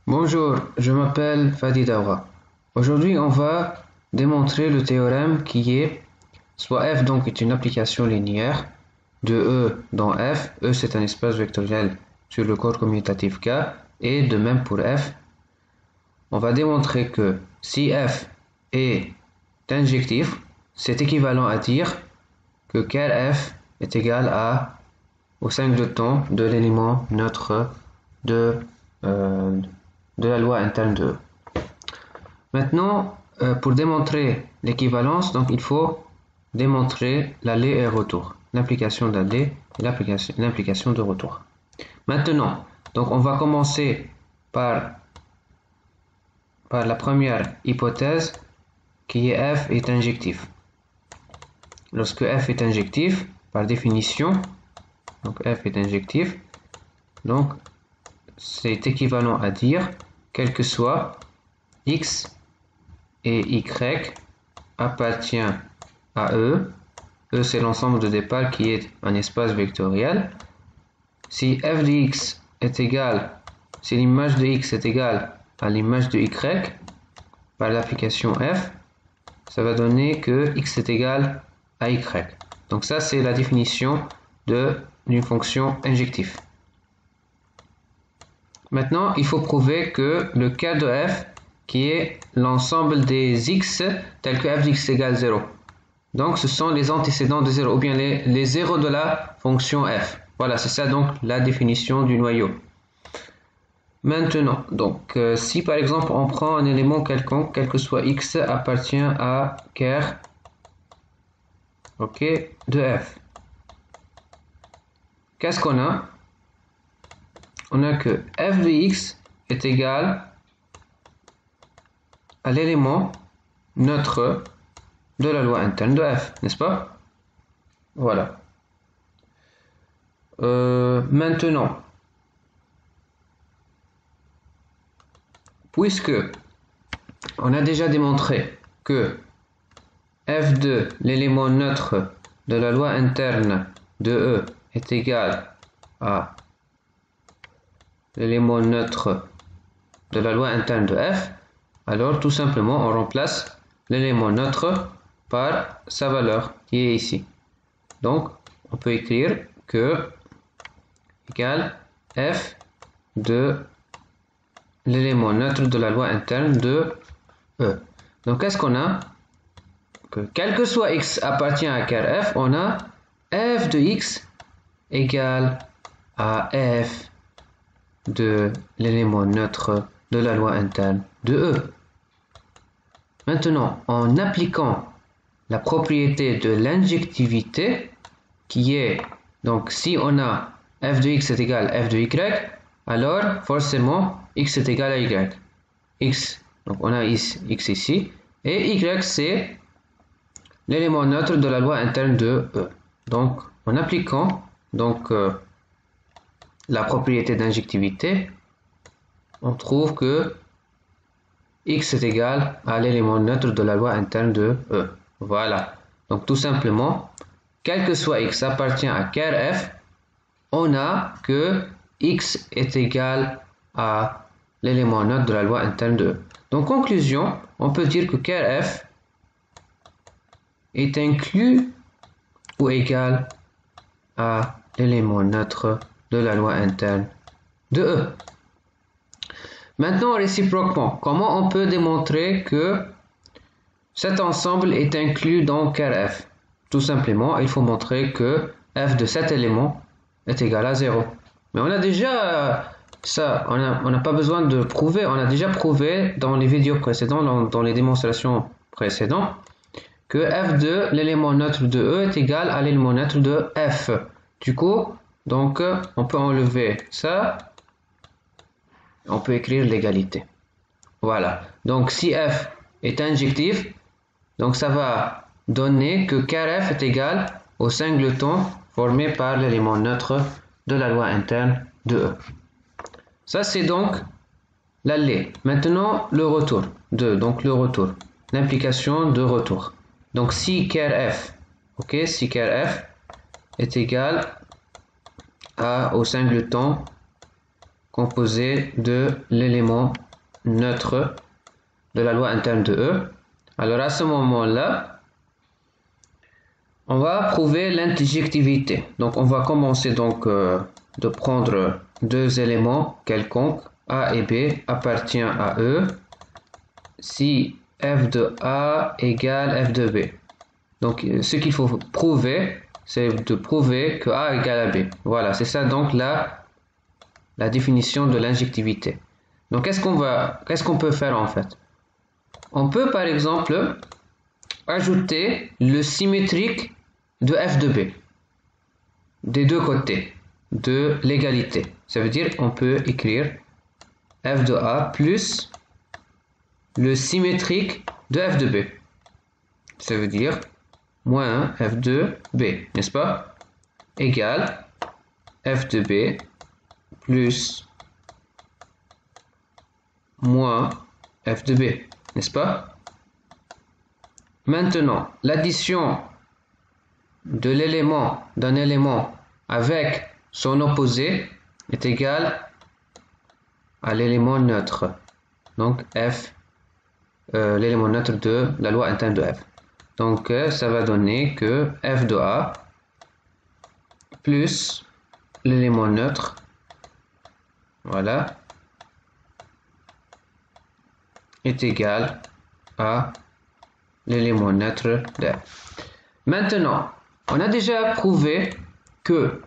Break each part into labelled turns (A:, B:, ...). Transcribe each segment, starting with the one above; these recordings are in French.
A: Bonjour, je m'appelle Fadi Dawa. Aujourd'hui, on va démontrer le théorème qui est soit f donc est une application linéaire de E dans F. E c'est un espace vectoriel sur le corps commutatif K et de même pour F. On va démontrer que si F est injectif, c'est équivalent à dire que ker F est égal au singleton de l'élément neutre de la loi interne de E. Maintenant, pour démontrer l'équivalence, donc il faut démontrer l'aller et retour, l'implication d'aller et l'implication de retour. Maintenant, donc on va commencer par la première hypothèse qui est f est injectif. Lorsque f est injectif, par définition, donc f est injectif, donc c'est équivalent à dire quel que soit x et y appartient à E. E c'est l'ensemble de départ qui est un espace vectoriel. Si f de x est égal, si l'image de x est égale à l'image de y par l'application f, ça va donner que x est égal à y. Donc ça c'est la définition d'une fonction injective. Maintenant, il faut prouver que le cas de f, qui est l'ensemble des x, tel que f de x égale 0. Donc, ce sont les antécédents de 0, ou bien les zéros de la fonction f. Voilà, c'est ça donc la définition du noyau. Maintenant, donc, si par exemple on prend un élément quelconque, quel que soit x, appartient à ker de f. Qu'est-ce qu'on a? On a que f de x est égal à l'élément neutre de la loi interne de f, n'est-ce pas? Voilà. Maintenant, puisque on a déjà démontré que f de l'élément neutre de la loi interne de E est égal à l'élément neutre de la loi interne de f, alors tout simplement on remplace l'élément neutre par sa valeur qui est ici. Donc on peut écrire que égale f de l'élément neutre de la loi interne de E. Donc qu'est-ce qu'on a? Que quel que soit x appartient à ker f, on a f de x égale à f de l'élément neutre de la loi interne de E. Maintenant, en appliquant la propriété de l'injectivité, qui est, donc si on a f de x est égal à f de y, alors forcément x est égal à y. X, donc on a x ici, et y c'est l'élément neutre de la loi interne de E. Donc en appliquant la propriété d'injectivité, on trouve que x est égal à l'élément neutre de la loi interne de E. Voilà. Donc tout simplement, quel que soit x appartient à ker f, on a que x est égal à l'élément neutre de la loi interne de E. Donc conclusion, on peut dire que ker f est inclus ou égal à l'élément neutre de la loi interne de E. Maintenant, réciproquement, comment on peut démontrer que cet ensemble est inclus dans ker f? Tout simplement, il faut montrer que f de cet élément est égal à 0. Mais on a déjà ça, on n'a pas besoin de prouver, on a déjà prouvé dans les vidéos précédentes, dans les démonstrations précédentes, que f de l'élément neutre de E est égal à l'élément neutre de f. Du coup, donc, on peut enlever ça, on peut écrire l'égalité. Voilà. Donc, si f est injectif, donc ça va donner que ker f est égal au singleton formé par l'élément neutre de la loi interne de E. Ça, c'est donc l'aller. Maintenant, le retour. Donc, le retour. L'implication de retour. Donc, si ker f, si ker f est égal au singleton composé de l'élément neutre de la loi interne de E. Alors à ce moment-là, on va prouver l'interjectivité. Donc on va commencer donc de prendre deux éléments quelconques, A et B appartient à E, si f de A égale f de B. Donc ce qu'il faut prouver, c'est de prouver que A égale à B. Voilà, c'est ça donc la définition de l'injectivité. Donc qu'est-ce qu'on peut faire en fait? On peut par exemple ajouter le symétrique de f de B des deux côtés de l'égalité. Ça veut dire on peut écrire f de A plus le symétrique de f de B. Ça veut dire moins f de B, n'est-ce pas? Égale f de B plus moins f de B, n'est-ce pas? Maintenant, l'addition de l'élément d'un élément avec son opposé est égale à l'élément neutre. Donc f, l'élément neutre de la loi interne de f. Donc ça va donner que f de A plus l'élément neutre, voilà, est égal à l'élément neutre de f. Maintenant, on a déjà prouvé que,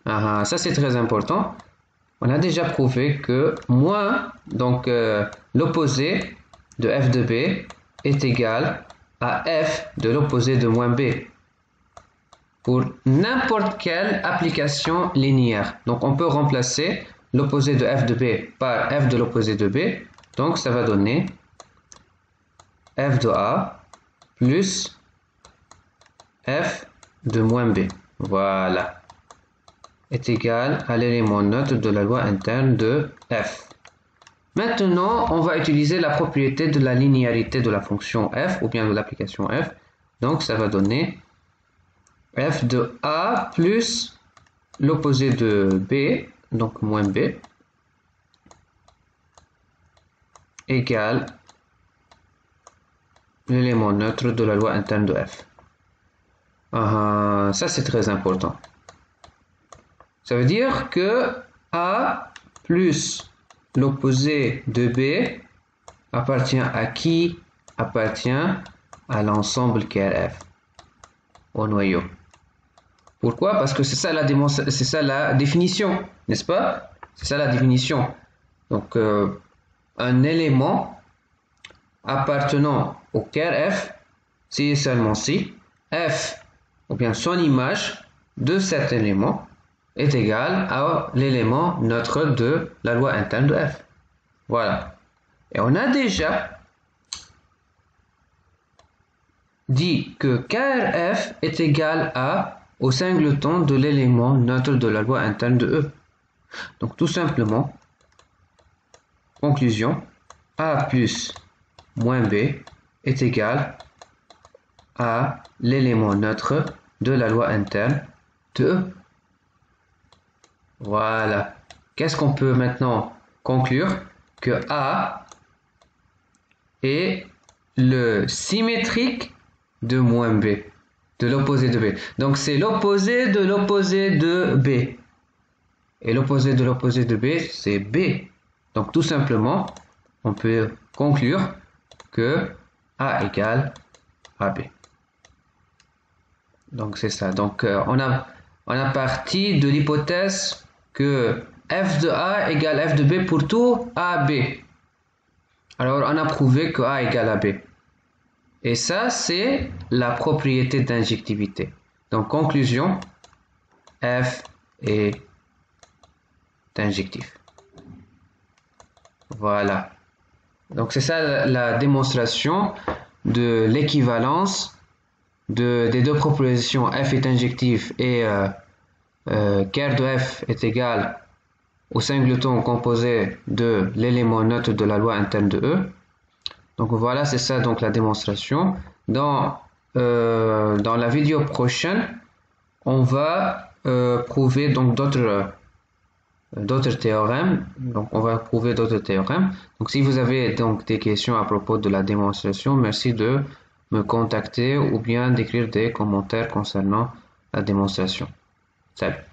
A: ça c'est très important, on a déjà prouvé que moins, donc l'opposé de f de B est égal à f de l'opposé de moins B pour n'importe quelle application linéaire. Donc on peut remplacer l'opposé de f de B par f de l'opposé de B. Donc ça va donner f de A plus f de moins B. Voilà. Est égal à l'élément neutre de la loi interne de f. Maintenant, on va utiliser la propriété de la linéarité de la fonction f ou bien de l'application f. Donc ça va donner f de A plus l'opposé de B, donc moins B, égale l'élément neutre de la loi interne de f. Ça c'est très important. Ça veut dire que A plus l'opposé de B appartient à qui? Appartient à l'ensemble KRF au noyau. Pourquoi? Parce que c'est ça la définition, n'est-ce pas? C'est ça la définition. Donc un élément appartenant au KRF, si et seulement si f ou bien son image de cet élément est égale à l'élément neutre de la loi interne de f. Voilà. Et on a déjà dit que KRF est égal au singleton de l'élément neutre de la loi interne de E. Donc tout simplement, conclusion, A plus moins B est égal à l'élément neutre de la loi interne de E. Voilà. Qu'est-ce qu'on peut maintenant conclure? Que A est le symétrique de moins B, de l'opposé de B. Donc c'est l'opposé de l'opposé de B. Et l'opposé de l'opposé de B, c'est B. Donc tout simplement, on peut conclure que A égale AB. Donc c'est ça. Donc on a parti de l'hypothèse que f de A égale f de B pour tout AB. Alors on a prouvé que A égale AB. Et ça, c'est la propriété d'injectivité. Donc conclusion, f est injectif. Voilà. Donc c'est ça la démonstration de l'équivalence des deux propositions f est injectif et ker de f est égal au singleton composé de l'élément neutre de la loi interne de E. Donc voilà, c'est ça donc la démonstration. Dans la vidéo prochaine, on va prouver donc d'autres d'autres théorèmes. Donc, on va prouver d'autres théorèmes. Donc, si vous avez donc des questions à propos de la démonstration, merci de me contacter ou bien d'écrire des commentaires concernant la démonstration. Salut!